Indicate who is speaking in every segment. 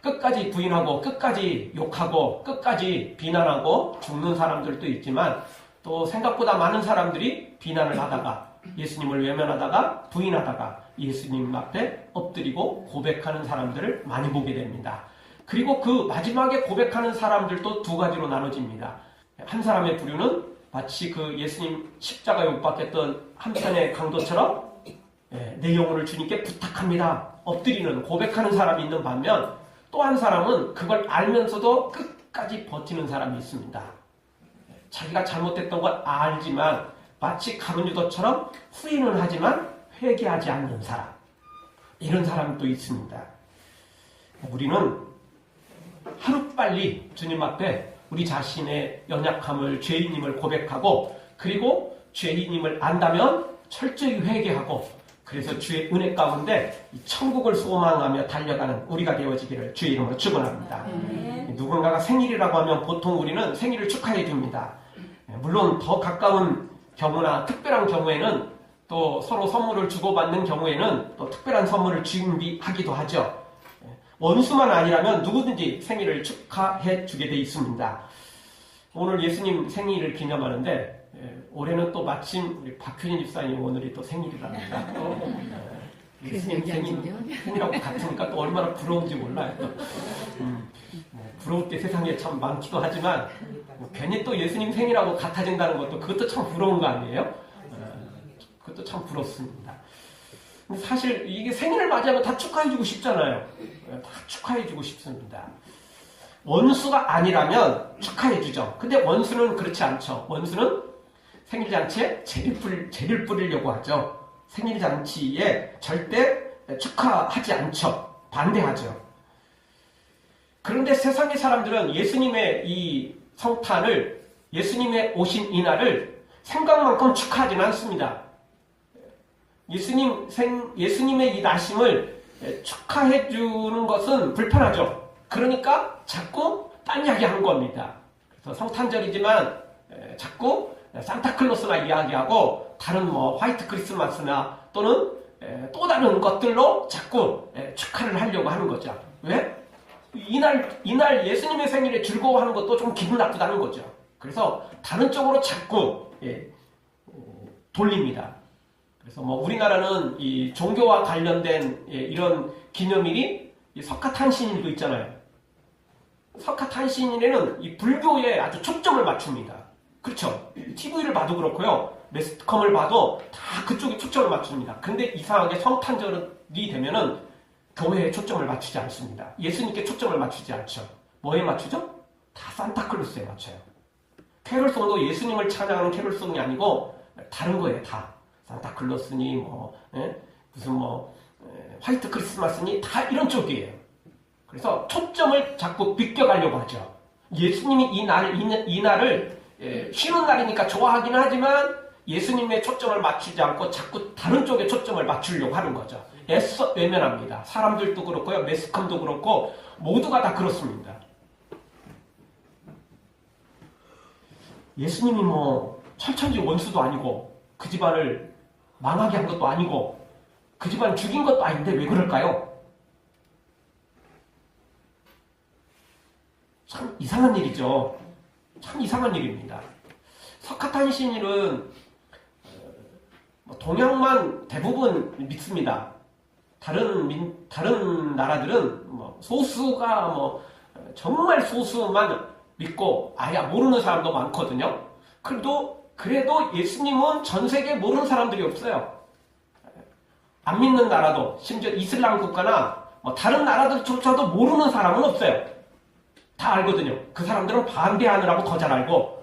Speaker 1: 끝까지 부인하고 끝까지 욕하고 끝까지 비난하고 죽는 사람들도 있지만 또 생각보다 많은 사람들이 비난을 하다가 예수님을 외면하다가 부인하다가 예수님 앞에 엎드리고 고백하는 사람들을 많이 보게 됩니다. 그리고 그 마지막에 고백하는 사람들도 두 가지로 나눠집니다. 한 사람의 부류는 마치 그 예수님 십자가에 못 박혔던 한편의 강도처럼 내 영혼을 주님께 부탁합니다. 엎드리는 고백하는 사람이 있는 반면 또 한 사람은 그걸 알면서도 끝까지 버티는 사람이 있습니다. 자기가 잘못했던 걸 알지만 마치 가룟유다처럼 후회는 하지만 회개하지 않는 사람. 이런 사람도 있습니다. 우리는 하루빨리 주님 앞에 우리 자신의 연약함을 죄인임을 고백하고 그리고 죄인임을 안다면 철저히 회개하고 그래서 주의 은혜 가운데 천국을 소망하며 달려가는 우리가 되어지기를 주의 이름으로 축원합니다. 누군가가 생일이라고 하면 보통 우리는 생일을 축하해 줍니다. 물론 더 가까운 경우나 특별한 경우에는 또 서로 선물을 주고받는 경우에는 또 특별한 선물을 준비하기도 하죠. 원수만 아니라면 누구든지 생일을 축하해 주게 돼 있습니다. 오늘 예수님 생일을 기념하는데 올해는 또 마침 우리 박효진 집사님 오늘이 또 생일이랍니다. 예수님 생일하고 같으니까 또 얼마나 부러운지 몰라요. 부러울 때 세상에 참 많기도 하지만 괜히 또 예수님 생일하고 같아진다는 것도 그것도 참 부러운 거 아니에요? 그것도 참 부럽습니다. 근데 사실 이게 생일을 맞이하면 다 축하해주고 싶잖아요. 다 축하해주고 싶습니다. 원수가 아니라면 축하해주죠. 근데 원수는 그렇지 않죠. 원수는 생일잔치에 재를 뿌리려고 하죠. 생일잔치에 절대 축하하지 않죠. 반대하죠. 그런데 세상의 사람들은 예수님의 이 성탄을, 예수님의 오신 이날을 생각만큼 축하하지는 않습니다. 예수님의 이 나심을 축하해주는 것은 불편하죠. 그러니까 자꾸 딴 이야기 하는 겁니다. 그래서 성탄절이지만 자꾸 산타클로스나 이야기하고 다른 화이트 크리스마스나 또는 또 다른 것들로 자꾸 축하를 하려고 하는 거죠. 왜? 이날 예수님의 생일에 즐거워하는 것도 좀 기분 나쁘다는 거죠. 그래서 다른 쪽으로 자꾸 돌립니다. 그래서 우리나라는 이 종교와 관련된 이런 기념일이 석가탄신일도 있잖아요. 석가탄신일에는 이 불교에 아주 초점을 맞춥니다. 그렇죠? TV를 봐도 그렇고요. 매스컴을 봐도 다 그쪽에 초점을 맞춥니다. 근데 이상하게 성탄절이 되면은 교회에 초점을 맞추지 않습니다. 예수님께 초점을 맞추지 않죠. 뭐에 맞추죠? 다 산타클로스에 맞춰요. 캐롤송도 예수님을 찬양하는 캐롤송이 아니고 다른 거예요. 다 산타클로스니 무슨 화이트 크리스마스니 다 이런 쪽이에요. 그래서 초점을 자꾸 비껴가려고 하죠. 예수님이 이 날을 쉬는 날이니까 좋아하긴 하지만 예수님의 초점을 맞추지 않고 자꾸 다른 쪽에 초점을 맞추려고 하는 거죠. 애써 외면합니다. 사람들도 그렇고요. 매스컴도 그렇고 모두가 다 그렇습니다. 예수님이 철천지 원수도 아니고 그 집안을 망하게 한 것도 아니고 그 집안 죽인 것도 아닌데 왜 그럴까요? 참 이상한 일이죠. 참 이상한 일입니다. 석가탄신일은 동양만 대부분 믿습니다. 다른 나라들은 소수가 정말 소수만 믿고 아예 모르는 사람도 많거든요. 그래도 예수님은 전 세계에 모르는 사람들이 없어요. 안 믿는 나라도 심지어 이슬람 국가나 다른 나라들조차도 모르는 사람은 없어요. 다 알거든요. 그 사람들은 반대하느라고 더 잘 알고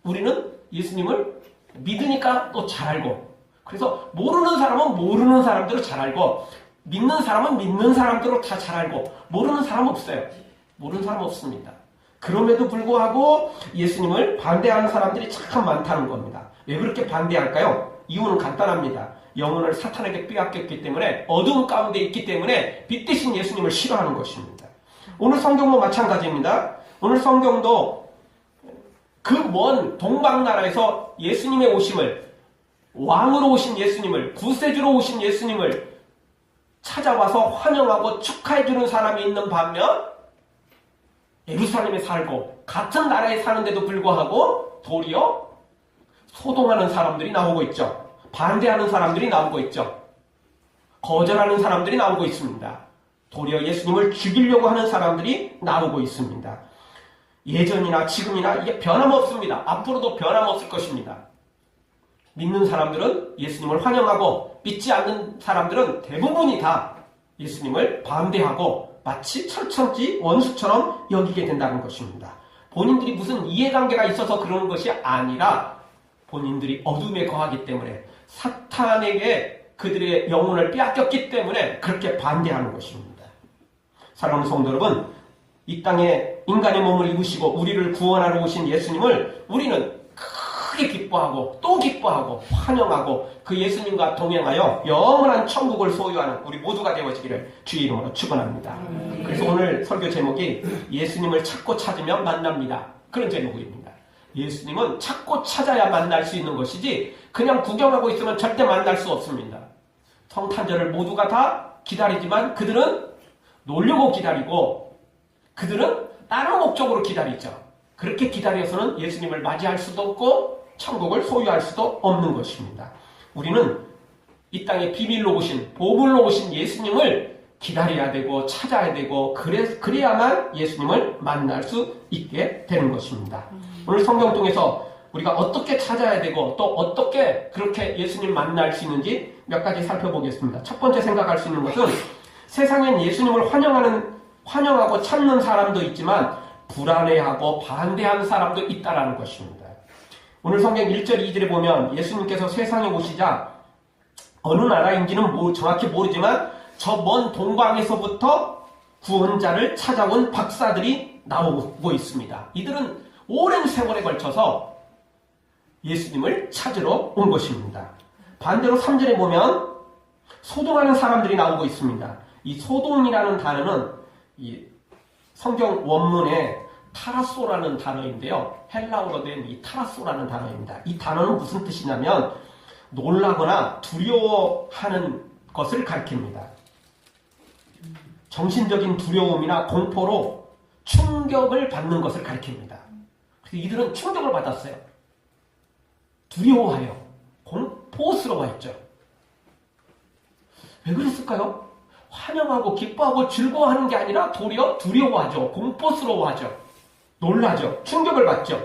Speaker 1: 우리는 예수님을 믿으니까 또 잘 알고 그래서 모르는 사람은 모르는 사람대로 잘 알고 믿는 사람은 믿는 사람대로 다 잘 알고 모르는 사람 없어요. 모르는 사람 없습니다. 그럼에도 불구하고 예수님을 반대하는 사람들이 참 많다는 겁니다. 왜 그렇게 반대할까요? 이유는 간단합니다. 영혼을 사탄에게 빼앗겼기 때문에 어두운 가운데 있기 때문에 빛 대신 예수님을 싫어하는 것입니다. 오늘 성경도 마찬가지입니다. 오늘 성경도 그 먼 동방나라에서 예수님의 오심을 왕으로 오신 예수님을 구세주로 오신 예수님을 찾아와서 환영하고 축하해주는 사람이 있는 반면 예루살렘에 살고 같은 나라에 사는데도 불구하고 도리어 소동하는 사람들이 나오고 있죠. 반대하는 사람들이 나오고 있죠. 거절하는 사람들이 나오고 있습니다. 도리어 예수님을 죽이려고 하는 사람들이 나오고 있습니다. 예전이나 지금이나 이게 변함없습니다. 앞으로도 변함없을 것입니다. 믿는 사람들은 예수님을 환영하고 믿지 않는 사람들은 대부분이 다 예수님을 반대하고 마치 철천지 원수처럼 여기게 된다는 것입니다. 본인들이 무슨 이해관계가 있어서 그러는 것이 아니라 본인들이 어둠에 거하기 때문에 사탄에게 그들의 영혼을 빼앗겼기 때문에 그렇게 반대하는 것입니다. 사랑하는 성도 여러분, 이 땅에 인간의 몸을 입으시고 우리를 구원하러 오신 예수님을 우리는 크게 기뻐하고 또 기뻐하고 환영하고 그 예수님과 동행하여 영원한 천국을 소유하는 우리 모두가 되어지기를 주의 이름으로 축원합니다. 그래서 오늘 설교 제목이 예수님을 찾고 찾으면 만납니다. 그런 제목입니다. 예수님은 찾고 찾아야 만날 수 있는 것이지 그냥 구경하고 있으면 절대 만날 수 없습니다. 성탄절을 모두가 다 기다리지만 그들은 놀려고 기다리고 그들은 다른 목적으로 기다리죠. 그렇게 기다려서는 예수님을 맞이할 수도 없고 천국을 소유할 수도 없는 것입니다. 우리는 이 땅에 비밀로 오신 보물로 오신 예수님을 기다려야 되고 찾아야 되고 그래야만 예수님을 만날 수 있게 되는 것입니다. 오늘 성경 통해서 우리가 어떻게 찾아야 되고 또 어떻게 그렇게 예수님 만날 수 있는지 몇 가지 살펴보겠습니다. 첫 번째 생각할 수 있는 것은 세상엔 예수님을 환영하고 찾는 사람도 있지만 불안해하고 반대하는 사람도 있다라는 것입니다. 오늘 성경 1절 2절에 보면 예수님께서 세상에 오시자 어느 나라인지는 정확히 모르지만 저 먼 동방에서부터 구원자를 찾아온 박사들이 나오고 있습니다. 이들은 오랜 세월에 걸쳐서 예수님을 찾으러 온 것입니다. 반대로 3절에 보면 소동하는 사람들이 나오고 있습니다. 이 소동이라는 단어는 이 성경 원문에 타라소라는 단어인데요. 헬라어로 된 이 타라소라는 단어입니다. 이 단어는 무슨 뜻이냐면 놀라거나 두려워하는 것을 가리킵니다. 정신적인 두려움이나 공포로 충격을 받는 것을 가리킵니다. 그래서 이들은 충격을 받았어요. 두려워하여 공포스러워했죠. 왜 그랬을까요? 환영하고 기뻐하고 즐거워하는 게 아니라 도리어 두려워하죠. 공포스러워하죠. 놀라죠. 충격을 받죠.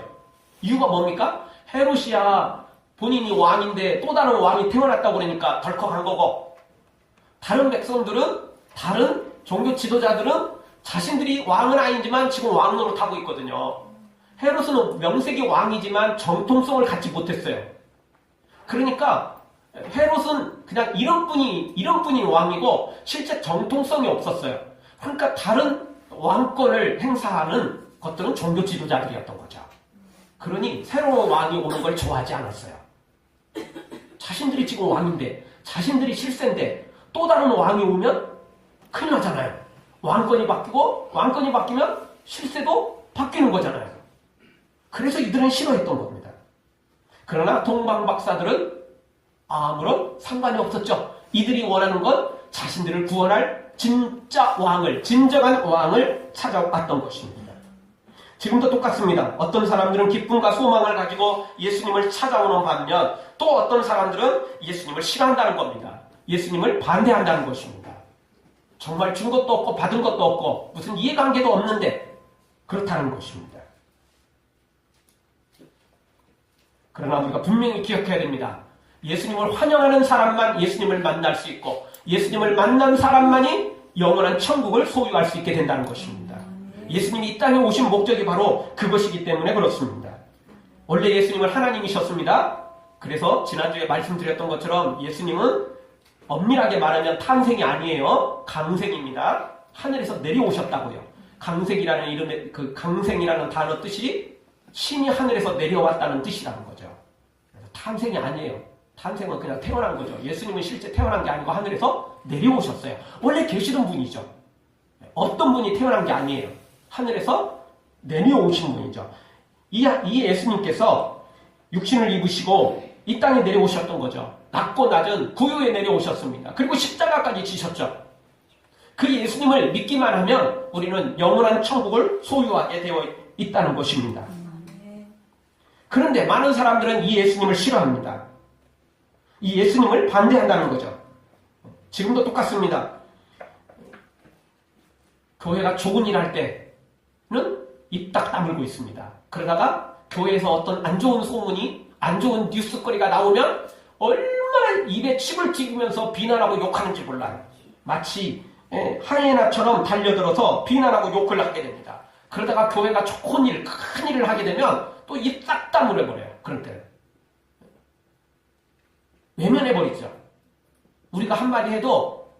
Speaker 1: 이유가 뭡니까? 헤롯이야 본인이 왕인데 또 다른 왕이 태어났다고 그러니까 덜컥한 거고, 다른 백성들은, 다른 종교 지도자들은 자신들이 왕은 아니지만 지금 왕 노릇하고 있거든요. 헤롯은 명색이 왕이지만 정통성을 갖지 못했어요. 그러니까 헤롯은 그냥 이름뿐이 왕이고 실제 정통성이 없었어요. 그러니까 다른 왕권을 행사하는 것들은 종교 지도자들이었던 거죠. 그러니 새로운 왕이 오는 걸 좋아하지 않았어요. 자신들이 지금 왕인데, 자신들이 실세인데 또 다른 왕이 오면 큰일 나잖아요. 왕권이 바뀌면 실세도 바뀌는 거잖아요. 그래서 이들은 싫어했던 겁니다. 그러나 동방 박사들은 아무런 상관이 없었죠. 이들이 원하는 건 자신들을 구원할 진정한 왕을 찾아왔던 것입니다. 지금도 똑같습니다. 어떤 사람들은 기쁨과 소망을 가지고 예수님을 찾아오는 반면 또 어떤 사람들은 예수님을 싫어한다는 겁니다. 예수님을 반대한다는 것입니다. 정말 준 것도 없고 받은 것도 없고 무슨 이해관계도 없는데 그렇다는 것입니다. 그러나 우리가 분명히 기억해야 됩니다. 예수님을 환영하는 사람만 예수님을 만날 수 있고 예수님을 만난 사람만이 영원한 천국을 소유할 수 있게 된다는 것입니다. 예수님이 이 땅에 오신 목적이 바로 그것이기 때문에 그렇습니다. 원래 예수님은 하나님이셨습니다. 그래서 지난주에 말씀드렸던 것처럼 예수님은 엄밀하게 말하면 탄생이 아니에요. 강생입니다. 하늘에서 내려오셨다고요. 강생이라는 이름의 그 강생이라는 단어 뜻이 신이 하늘에서 내려왔다는 뜻이라는 거죠. 그래서 탄생이 아니에요. 탄생은 그냥 태어난 거죠. 예수님은 실제 태어난 게 아니고 하늘에서 내려오셨어요. 원래 계시던 분이죠. 어떤 분이 태어난 게 아니에요. 하늘에서 내려오신 분이죠. 이 예수님께서 육신을 입으시고 이 땅에 내려오셨던 거죠. 낮고 낮은 구유에 내려오셨습니다. 그리고 십자가까지 지셨죠. 그 예수님을 믿기만 하면 우리는 영원한 천국을 소유하게 되어 있다는 것입니다. 그런데 많은 사람들은 이 예수님을 싫어합니다. 이 예수님을 반대한다는 거죠. 지금도 똑같습니다. 교회가 좋은 일 할 때는 입 딱 다물고 있습니다. 그러다가 교회에서 어떤 안 좋은 소문이, 안 좋은 뉴스거리가 나오면 얼마나 입에 침을 튀기면서 비난하고 욕하는지 몰라요. 마치 하이에나처럼 달려들어서 비난하고 욕을 하게 됩니다. 그러다가 교회가 좋은 일, 큰 일을 하게 되면 또 입 딱 다물어버려요. 그럴 때는. 외면해버리죠. 우리가 한마디 해도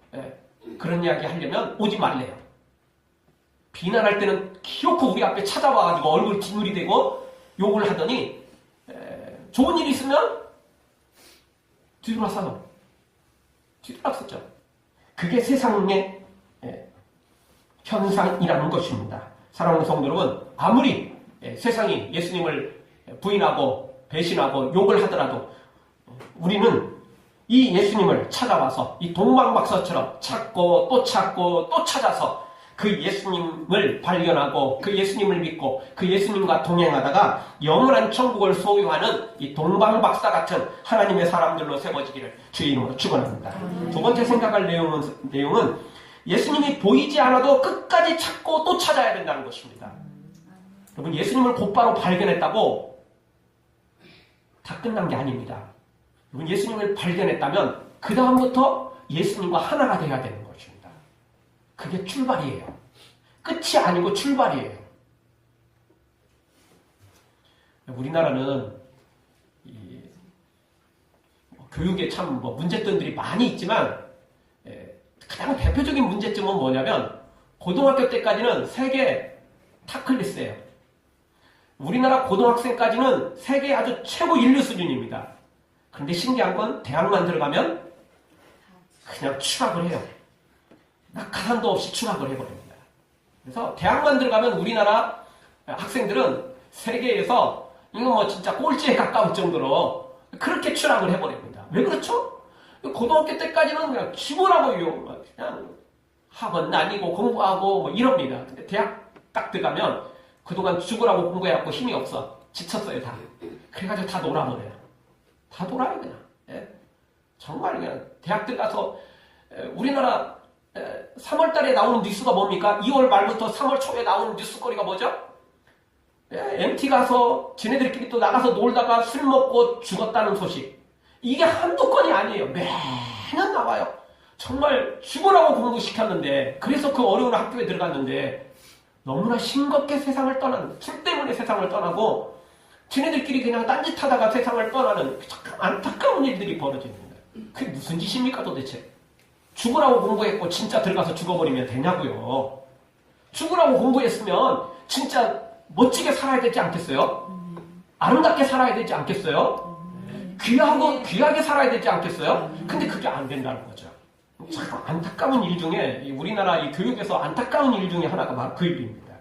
Speaker 1: 그런 이야기 하려면 오지 말래요. 비난할 때는 기어코 우리 앞에 찾아와가지고 얼굴 뒷물이 되고 욕을 하더니 좋은 일이 있으면 뒤돌아서죠. 뒤돌아섰죠. 그게 세상의 현상이라는 것입니다. 사랑하는 성도 여러분, 아무리 세상이 예수님을 부인하고 배신하고 욕을 하더라도 우리는 이 예수님을 찾아와서 이 동방박사처럼 찾고 또 찾고 또 찾아서 그 예수님을 발견하고 그 예수님을 믿고 그 예수님과 동행하다가 영원한 천국을 소유하는 이 동방박사 같은 하나님의 사람들로 세워지기를 주의 이름으로 축원합니다. 두 번째 생각할 내용은 예수님이 보이지 않아도 끝까지 찾고 또 찾아야 된다는 것입니다. 여러분, 예수님을 곧바로 발견했다고 다 끝난 게 아닙니다. 여러분, 예수님을 발견했다면 그 다음부터 예수님과 하나가 되어야 되는 것입니다. 그게 출발이에요. 끝이 아니고 출발이에요. 우리나라는 교육에 참 문제점들이 많이 있지만 가장 대표적인 문제점은 뭐냐면 고등학교 때까지는 세계 탑클래스예요. 우리나라 고등학생까지는 세계 아주 최고 인류 수준입니다. 그런데 신기한 건 대학만 들어가면 그냥 추락을 해요. 낙하산도 없이 추락을 해버립니다. 그래서 대학만 들어가면 우리나라 학생들은 세계에서 이거 진짜 꼴찌에 가까울 정도로 그렇게 추락을 해버립니다. 왜 그렇죠? 고등학교 때까지는 그냥 기본하고 그냥 학원 다니고 공부하고 이럽니다. 근데 대학 딱 들어가면 그동안 죽으라고 공부해갖고 힘이 없어. 지쳤어요, 다. 그래가지고 다 놀아버려요. 다 놀아요, 그냥. 정말 그냥 대학 들어가서 우리나라 3월 달에 나오는 뉴스가 뭡니까? 2월 말부터 3월 초에 나오는 뉴스거리가 뭐죠? MT 가서 지네들끼리 또 나가서 놀다가 술 먹고 죽었다는 소식. 이게 한두 건이 아니에요. 매년 나와요. 정말 죽으라고 공부시켰는데, 그래서 그 어려운 학교에 들어갔는데 너무나 싱겁게 세상을 떠나는, 술 때문에 세상을 떠나고 지네들끼리 그냥 딴짓하다가 세상을 떠나는 참 안타까운 일들이 벌어집니다. 그게 무슨 짓입니까 도대체? 죽으라고 공부했고 진짜 들어가서 죽어버리면 되냐고요. 죽으라고 공부했으면 진짜 멋지게 살아야 되지 않겠어요? 아름답게 살아야 되지 않겠어요? 귀하게 살아야 되지 않겠어요? 근데 그게 안 된다는 거죠. 참 안타까운 일 중에, 우리나라 이 교육에서 안타까운 일 중에 하나가 바로 그 일입니다.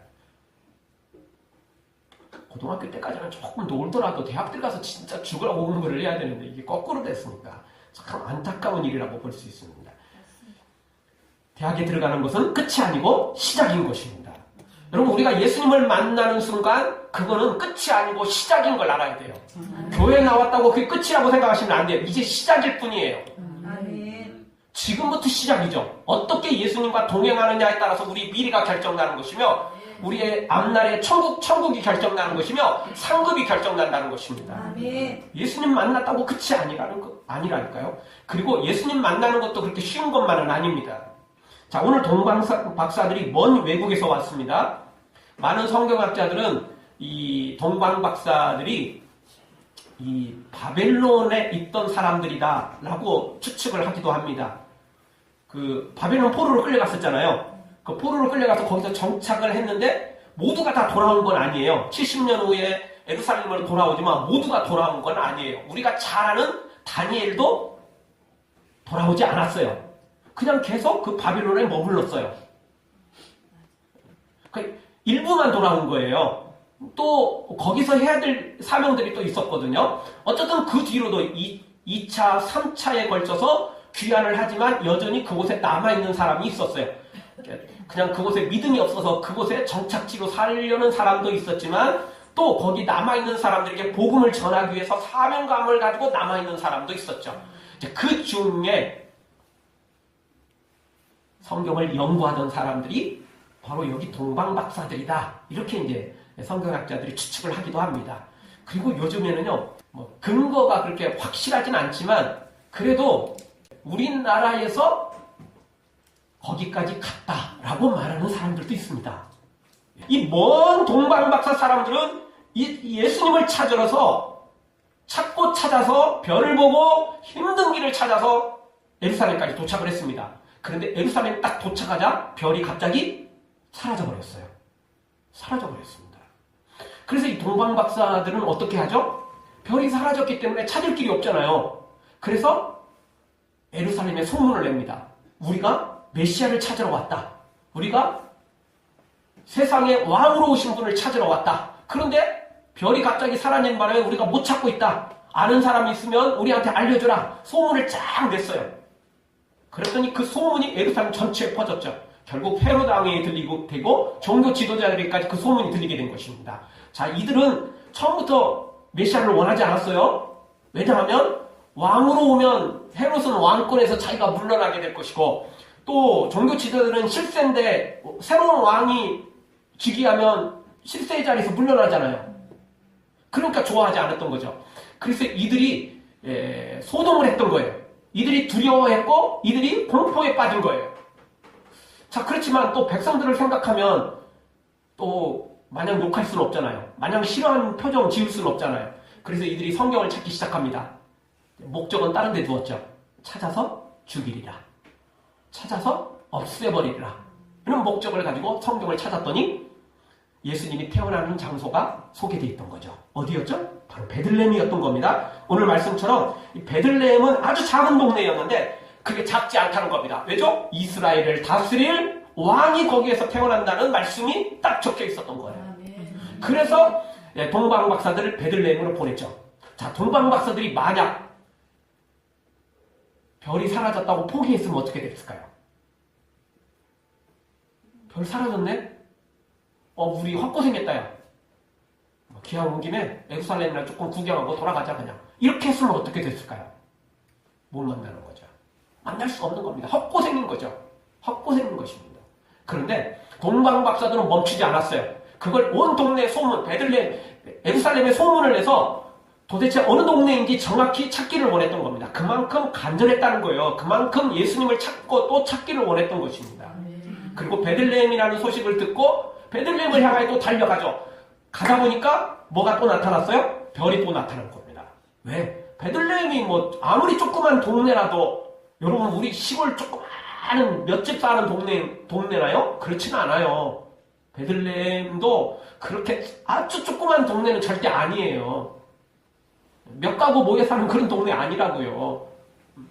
Speaker 1: 고등학교 때까지는 조금 놀더라도 대학 들어가서 진짜 죽으라고 공부를 해야 되는데 이게 거꾸로 됐으니까 참 안타까운 일이라고 볼 수 있습니다. 대학에 들어가는 것은 끝이 아니고 시작인 것입니다. 여러분, 우리가 예수님을 만나는 순간 그거는 끝이 아니고 시작인 걸 알아야 돼요. 교회에 나왔다고 그게 끝이라고 생각하시면 안 돼요. 이제 시작일 뿐이에요. 지금부터 시작이죠. 어떻게 예수님과 동행하느냐에 따라서 우리 미래가 결정나는 것이며 우리의 앞날의 천국이 결정나는 것이며 상급이 결정난다는 것입니다. 예수님 만났다고 끝이 아니라니까요. 그리고 예수님 만나는 것도 그렇게 쉬운 것만은 아닙니다. 자, 오늘 동방박사들이 먼 외국에서 왔습니다. 많은 성경학자들은 이 동방박사들이 이 바벨론에 있던 사람들이다라고 추측을 하기도 합니다. 그 바벨론 포로로 끌려갔었잖아요. 그 포로로 끌려가서 거기서 정착을 했는데 모두가 다 돌아온 건 아니에요. 70년 후에 예루살렘으로 돌아오지만 모두가 돌아온 건 아니에요. 우리가 잘 아는 다니엘도 돌아오지 않았어요. 그냥 계속 그 바빌론에 머물렀어요. 일부만 돌아온 거예요. 또 거기서 해야 될 사명들이 또 있었거든요. 어쨌든 그 뒤로도 2차, 3차에 걸쳐서 귀환을 하지만 여전히 그곳에 남아있는 사람이 있었어요. 그냥 그곳에 믿음이 없어서 그곳에 정착지로 살려는 사람도 있었지만 또 거기 남아있는 사람들에게 복음을 전하기 위해서 사명감을 가지고 남아있는 사람도 있었죠. 이제 그 중에 성경을 연구하던 사람들이 바로 여기 동방박사들이다. 이렇게 이제 성경학자들이 추측을 하기도 합니다. 그리고 요즘에는요, 뭐 근거가 그렇게 확실하진 않지만 그래도 우리나라에서 거기까지 갔다라고 말하는 사람들도 있습니다. 이 먼 동방박사 사람들은 이 예수님을 찾고 찾아서 별을 보고 힘든 길을 찾아서 예루살렘까지 도착을 했습니다. 그런데 예루살렘 딱 도착하자 별이 갑자기 사라져버렸어요. 사라져버렸습니다. 그래서 이 동방박사들은 어떻게 하죠? 별이 사라졌기 때문에 찾을 길이 없잖아요. 그래서 예루살렘에 소문을 냅니다. 우리가 메시아를 찾으러 왔다. 우리가 세상의 왕으로 오신 분을 찾으러 왔다. 그런데 별이 갑자기 사라진 바람에 우리가 못 찾고 있다. 아는 사람이 있으면 우리한테 알려주라. 소문을 쫙 냈어요. 그랬더니 그 소문이 예루살렘 전체에 퍼졌죠. 결국 헤로드 왕에게 들리고 되고 종교 지도자들에게까지 그 소문이 들리게 된 것입니다. 자, 이들은 처음부터 메시아를 원하지 않았어요. 왜냐하면 왕으로 오면 헤롯은 왕권에서 자기가 물러나게 될 것이고 또 종교 지도자들은 실세인데 새로운 왕이 즉위하면 실세의 자리에서 물러나잖아요. 그러니까 좋아하지 않았던 거죠. 그래서 이들이 소동을 했던 거예요. 이들이 두려워했고 이들이 공포에 빠진 거예요. 자, 그렇지만 또 백성들을 생각하면 또 마냥 욕할 수는 없잖아요. 마냥 싫어하는 표정 지을 수는 없잖아요. 그래서 이들이 성경을 찾기 시작합니다. 목적은 다른 데 두었죠. 찾아서 죽이리라. 찾아서 없애버리리라. 이런 목적을 가지고 성경을 찾았더니 예수님이 태어나는 장소가 소개되어 있던 거죠. 어디였죠? 바로 베들레헴이었던 겁니다. 오늘 말씀처럼 베들레헴은 아주 작은 동네였는데 그게 작지 않다는 겁니다. 왜죠? 이스라엘을 다스릴 왕이 거기에서 태어난다는 말씀이 딱 적혀 있었던 거예요. 그래서 동방박사들을 베들레헴으로 보냈죠. 자, 동방박사들이 만약 별이 사라졌다고 포기했으면 어떻게 됐을까요? 별 사라졌네? 우리 헛고생했다, 야. 기왕 온 김에 예루살렘이나 조금 구경하고 돌아가자, 그냥. 이렇게 했으면 어떻게 됐을까요? 못 만나는 거죠. 만날 수 없는 겁니다. 헛고생인 거죠. 헛고생인 것입니다. 그런데 동방박사들은 멈추지 않았어요. 그걸 온 동네 소문, 베들레헴, 예루살렘에 소문을 내서 도대체 어느 동네인지 정확히 찾기를 원했던 겁니다. 그만큼 간절했다는 거예요. 그만큼 예수님을 찾고 또 찾기를 원했던 것입니다. 그리고 베들레헴이라는 소식을 듣고 베들레헴을 향하여 또 달려가죠. 가다 보니까 뭐가 또 나타났어요? 별이 또 나타난 겁니다. 왜? 베들레헴이 뭐 아무리 조그만 동네라도 여러분 우리 시골 조그마한 몇 집 사는 동네나요? 그렇지는 않아요. 베들레헴도 그렇게 아주 조그만 동네는 절대 아니에요. 몇 가구 모여 사는 그런 동네 아니라고요.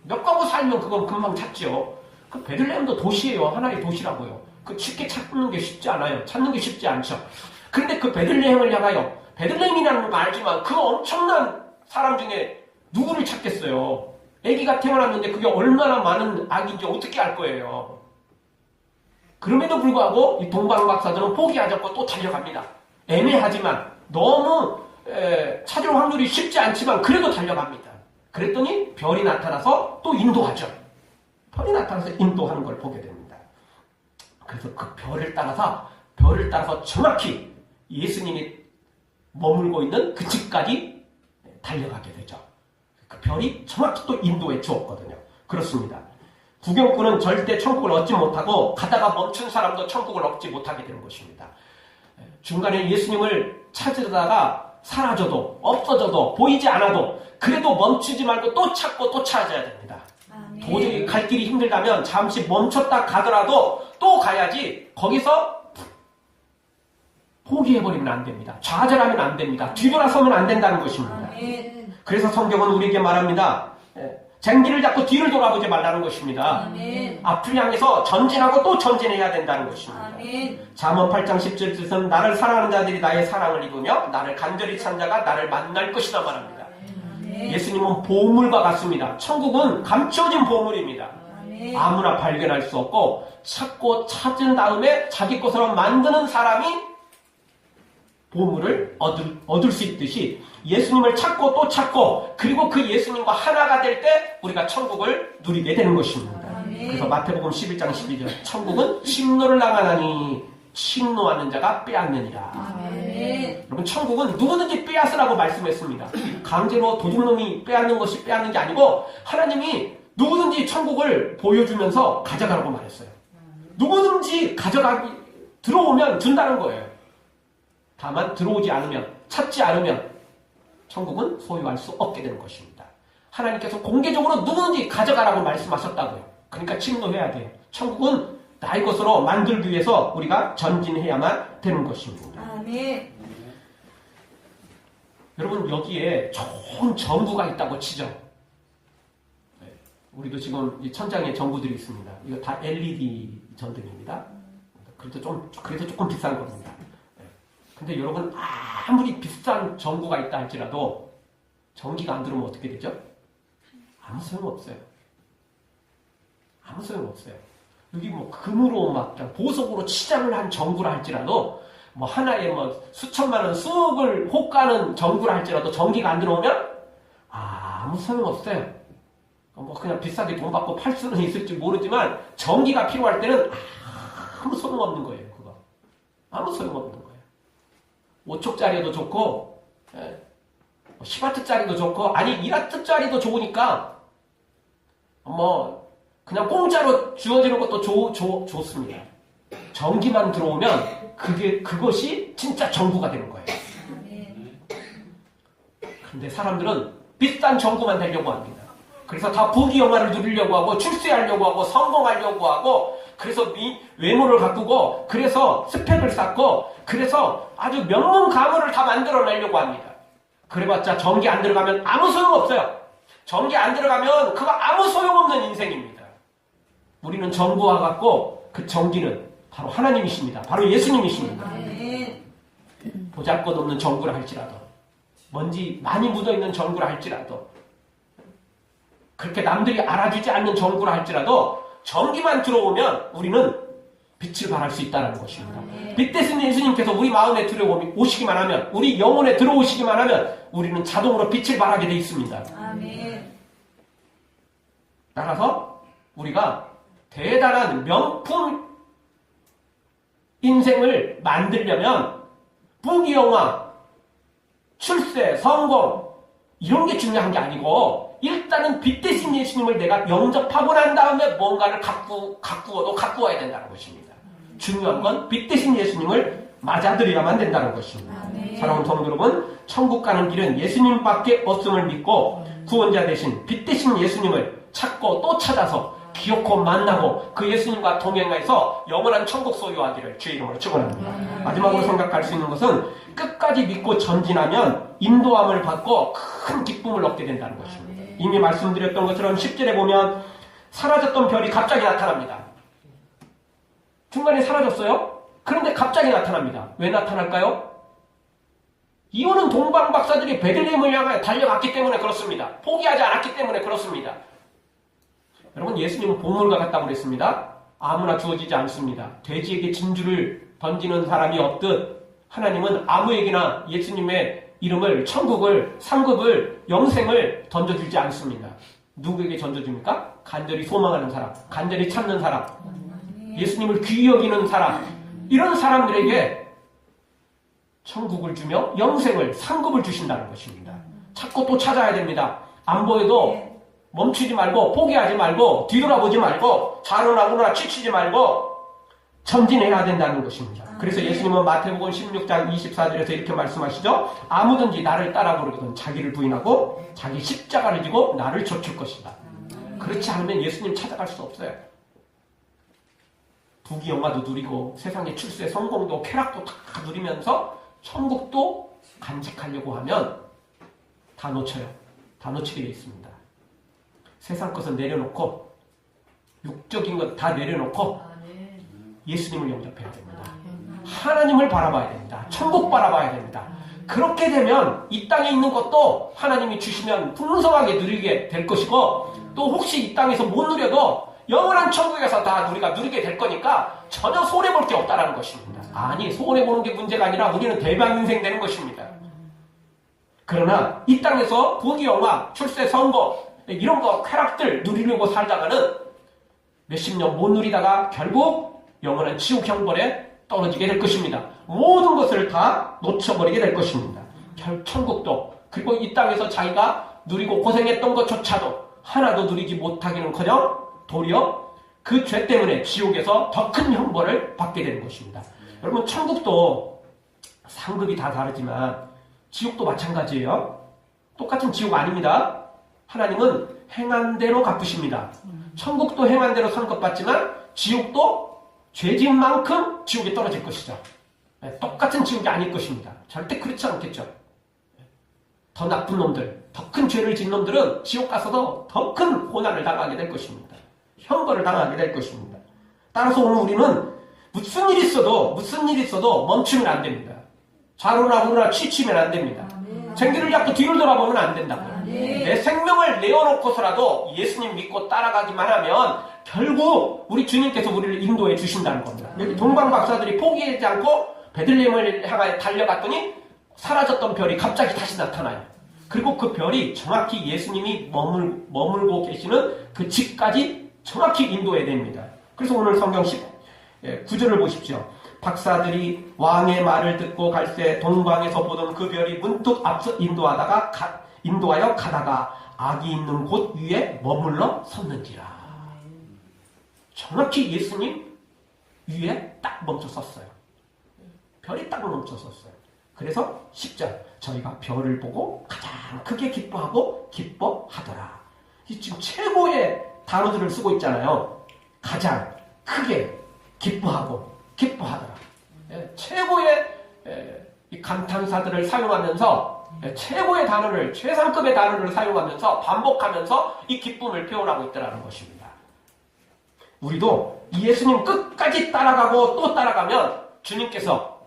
Speaker 1: 몇 가구 살면 그건 금방 찾죠. 그 베들레헴도 도시예요. 하나의 도시라고요. 그 쉽게 찾는 게 쉽지 않아요. 찾는 게 쉽지 않죠. 그런데 그 베들레헴을 향하여 베들레헴이라는 걸 알지만 그 엄청난 사람 중에 누구를 찾겠어요. 아기가 태어났는데 그게 얼마나 많은 악인지 어떻게 알 거예요. 그럼에도 불구하고 이 동방박사들은 포기하지 않고 또 달려갑니다. 애매하지만 너무 찾을 확률이 쉽지 않지만 그래도 달려갑니다. 그랬더니 별이 나타나서 또 인도하죠. 별이 나타나서 인도하는 걸 보게 됩니다. 그래서 그 별을 따라서 정확히 예수님이 머물고 있는 그 집까지 달려가게 되죠. 그 별이 정확히 또 인도해 주었거든요. 그렇습니다. 구경꾼은 절대 천국을 얻지 못하고 가다가 멈춘 사람도 천국을 얻지 못하게 되는 것입니다. 중간에 예수님을 찾으다가 사라져도 없어져도 보이지 않아도 그래도 멈추지 말고 또 찾고 또 찾아야 됩니다. 도저히 갈 길이 힘들다면 잠시 멈췄다 가더라도 또 가야지 거기서 포기해버리면 안 됩니다. 좌절하면 안 됩니다. 뒤돌아서면 안 된다는 것입니다. 그래서 성경은 우리에게 말합니다. 쟁기를 잡고 뒤를 돌아보지 말라는 것입니다. 앞을 향해서 전진하고 또 전진해야 된다는 것입니다. 잠언 8장 10절 뜻은 나를 사랑하는 자들이 나의 사랑을 입으며 나를 간절히 찾는 자가 나를 만날 것이다 말합니다. 예수님은 보물과 같습니다. 천국은 감춰진 보물입니다. 아무나 발견할 수 없고 찾고 찾은 다음에 자기 것으로 만드는 사람이 보물을 얻을 수 있듯이 예수님을 찾고 또 찾고 그리고 그 예수님과 하나가 될 때 우리가 천국을 누리게 되는 것입니다. 그래서 마태복음 11장 12절 천국은 침노를 당하나니 침노하는 자가 빼앗느니라. 여러분 천국은 누구든지 빼앗으라고 말씀했습니다. 강제로 도둑놈이 빼앗는 것이 빼앗는 게 아니고 하나님이 누구든지 천국을 보여주면서 가져가라고 말했어요. 누구든지 들어오면 준다는 거예요. 다만 들어오지 않으면 찾지 않으면 천국은 소유할 수 없게 되는 것입니다. 하나님께서 공개적으로 누구든지 가져가라고 말씀하셨다고요. 그러니까 침노해야 돼요. 천국은 나의 것으로 만들기 위해서 우리가 전진해야만 되는 것입니다.
Speaker 2: 아멘.
Speaker 1: 여러분 여기에 좋은 전구가 있다고 치죠. 네. 우리도 지금 이 천장에 전구들이 있습니다. 이거 다 LED 전등입니다. 그래도 조금 비싼 겁니다. 네. 근데 여러분 아무리 비싼 전구가 있다 할지라도 전기가 안 들어오면 어떻게 되죠? 아무 소용없어요. 아무 소용없어요. 여기 뭐 금으로 막 보석으로 치장을 한 전구라 할지라도 뭐 하나에 뭐 수천만 원, 수억을 호가는 전구라 할지라도 전기가 안 들어오면 아무 소용없어요. 뭐 그냥 비싸게 돈 받고 팔 수는 있을지 모르지만 전기가 필요할 때는 아무 소용없는 거예요. 그거 아무 소용없는 거예요. 5촉짜리도 좋고 10와트짜리도 좋고 아니 1와트짜리도 좋으니까 뭐 그냥 공짜로 주어지는 것도 좋습니다. 전기만 들어오면 그것이 진짜 전구가 되는 거예요. 그런데 사람들은 비싼 전구만 되려고 합니다. 그래서 다 부귀영화를 누리려고 하고 출세하려고 하고 성공하려고 하고 그래서 외모를 가꾸고 그래서 스펙을 쌓고 그래서 아주 명문 가문을 다 만들어내려고 합니다. 그래봤자 전기 안 들어가면 아무 소용없어요. 전기 안 들어가면 그거 아무 소용없는 인생입니다. 우리는 전구와 같고 그 전기는 바로 하나님이십니다. 바로 예수님이십니다. 보잘것없는 전구라 할지라도 먼지 많이 묻어있는 전구라 할지라도 그렇게 남들이 알아주지 않는 전구라 할지라도 전기만 들어오면 우리는 빛을 발할 수 있다는 것입니다. 빛 대신 예수님께서 우리 마음에 들어오시기만 하면 우리 영혼에 들어오시기만 하면 우리는 자동으로 빛을 발하게 되어 있습니다. 따라서 우리가 대단한 명품 인생을 만들려면 부귀영화, 출세, 성공 이런 게 중요한 게 아니고 일단은 빛 대신 예수님을 내가 영접하고 난 다음에 뭔가를 가꾸어야 된다는 것입니다. 중요한 건 빛 대신 예수님을 맞아들여야만 된다는 것입니다. 사랑하는 성도 여러분, 천국 가는 길은 예수님밖에 없음을 믿고 구원자 대신 빛 대신 예수님을 찾고 또 찾아서 기억고 만나고 그 예수님과 동행해서 영원한 천국 소유하기를 주의 이름으로 축원합니다. 마지막으로 생각할 수 있는 것은 끝까지 믿고 전진하면 인도함을 받고 큰 기쁨을 얻게 된다는 것입니다. 이미 말씀드렸던 것처럼 10절에 보면 사라졌던 별이 갑자기 나타납니다. 중간에 사라졌어요. 그런데 갑자기 나타납니다. 왜 나타날까요? 이유는 동방 박사들이 베들레헴을 향하여 달려갔기 때문에 그렇습니다. 포기하지 않았기 때문에 그렇습니다. 여러분 예수님은 보물과 같다고 그랬습니다. 아무나 주어지지 않습니다. 돼지에게 진주를 던지는 사람이 없듯 하나님은 아무에게나 예수님의 이름을 천국을 상급을 영생을 던져주지 않습니다. 누구에게 던져줍니까? 간절히 소망하는 사람, 간절히 찾는 사람, 예수님을 귀히 여기는 사람 이런 사람들에게 천국을 주며 영생을 상급을 주신다는 것입니다. 찾고 또 찾아야 됩니다. 안 보여도 멈추지 말고 포기하지 말고 뒤돌아보지 말고 좌로나우나 치치지 말고 전진해야 된다는 것입니다. 그래서 예수님은 마태복음 16장 24절에서 이렇게 말씀하시죠. 아무든지 나를 따라 부르거든 자기를 부인하고 자기 십자가를 지고 나를 좇을 것이다. 그렇지 않으면 예수님 찾아갈 수 없어요. 부귀영화도 누리고 세상의 출세 성공도 쾌락도 다 누리면서 천국도 간직하려고 하면 다 놓쳐요. 다 놓치게 되어 있습니다. 세상 것은 내려놓고 육적인 것 다 내려놓고 예수님을 영접해야 됩니다. 하나님을 바라봐야 됩니다. 천국 바라봐야 됩니다. 그렇게 되면 이 땅에 있는 것도 하나님이 주시면 풍성하게 누리게 될 것이고 또 혹시 이 땅에서 못 누려도 영원한 천국에서 다 우리가 누리게 될 거니까 전혀 손해볼 게 없다라는 것입니다. 아니, 손해보는 게 문제가 아니라 우리는 대박인생 되는 것입니다. 그러나 이 땅에서 부귀영화, 출세, 선거 이런 거 쾌락들 누리려고 살다가는 몇십 년 못 누리다가 결국 영원한 지옥 형벌에 떨어지게 될 것입니다. 모든 것을 다 놓쳐버리게 될 것입니다. 천국도, 그리고 이 땅에서 자기가 누리고 고생했던 것조차도 하나도 누리지 못하기는커녕 도리어 그 죄 때문에 지옥에서 더 큰 형벌을 받게 되는 것입니다. 여러분, 천국도 상급이 다 다르지만 지옥도 마찬가지예요. 똑같은 지옥 아닙니다. 하나님은 행한 대로 갚으십니다. 천국도 행한 대로 상급받지만 지옥도 죄진 만큼 지옥에 떨어질 것이죠. 똑같은 지옥이 아닐 것입니다. 절대 그렇지 않겠죠. 더 나쁜 놈들, 더 큰 죄를 진 놈들은 지옥 가서도 더 큰 고난을 당하게 될 것입니다. 형벌을 당하게 될 것입니다. 따라서 오늘 우리는 무슨 일이 있어도 멈추면 안 됩니다. 좌로나 우로나 치치면 안 됩니다. 생기를 잡고 뒤를 돌아보면 안 된다고요. 내 생명을 내어놓고서라도 예수님 믿고 따라가기만 하면 결국 우리 주님께서 우리를 인도해 주신다는 겁니다. 여기 동방 박사들이 포기하지 않고 베들레헴을 향하여 달려갔더니 사라졌던 별이 갑자기 다시 나타나요. 그리고 그 별이 정확히 예수님이 머물고 계시는 그 집까지 정확히 인도해야 됩니다. 그래서 오늘 성경 9절을 보십시오. 박사들이 왕의 말을 듣고 갈새 동방에서 보던 그 별이 문득 앞서 인도하여 가다가 악이 있는 곳 위에 머물러 섰는지라. 정확히 예수님 위에 딱 멈춰 섰어요. 별이 딱 멈춰 섰어요. 그래서 10절, 저희가 별을 보고 가장 크게 기뻐하더라. 이 지금 최고의 단어들을 쓰고 있잖아요. 가장 크게 기뻐하더라. 최고의 이 감탄사들을 사용하면서 최고의 단어를, 최상급의 단어를 사용하면서 반복하면서 이 기쁨을 표현하고 있다는 것입니다. 우리도 예수님 끝까지 따라가고 또 따라가면 주님께서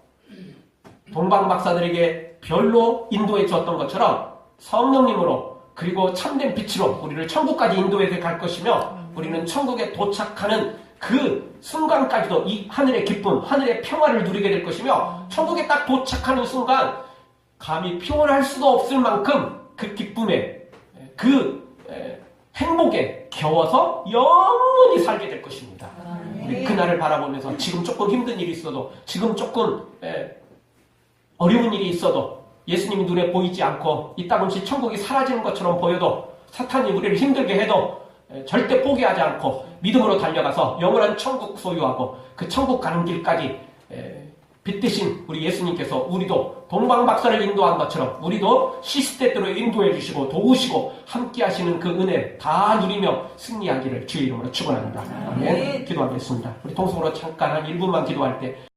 Speaker 1: 동방 박사들에게 별로 인도해 주었던 것처럼 성령님으로 그리고 참된 빛으로 우리를 천국까지 인도해 갈 것이며 우리는 천국에 도착하는 그 순간까지도 이 하늘의 기쁨, 하늘의 평화를 누리게 될 것이며 천국에 딱 도착하는 순간 감히 표현할 수도 없을 만큼 그 기쁨에 그 행복에 겨워서 영원히 살게 될 것입니다. 우리 그날을 바라보면서 지금 조금 힘든 일이 있어도 지금 조금 어려운 일이 있어도 예수님이 눈에 보이지 않고 이따금씩 천국이 사라지는 것처럼 보여도 사탄이 우리를 힘들게 해도 절대 포기하지 않고 믿음으로 달려가서 영원한 천국 소유하고 그 천국 가는 길까지 빛 대신 우리 예수님께서 우리도 동방박사를 인도한 것처럼 우리도 시스템대로 인도해 주시고 도우시고 함께 하시는 그 은혜 다 누리며 승리하기를 주의 이름으로 축원합니다. 아멘. 기도하겠습니다. 우리 통성으로 잠깐 한 1분만 기도할 때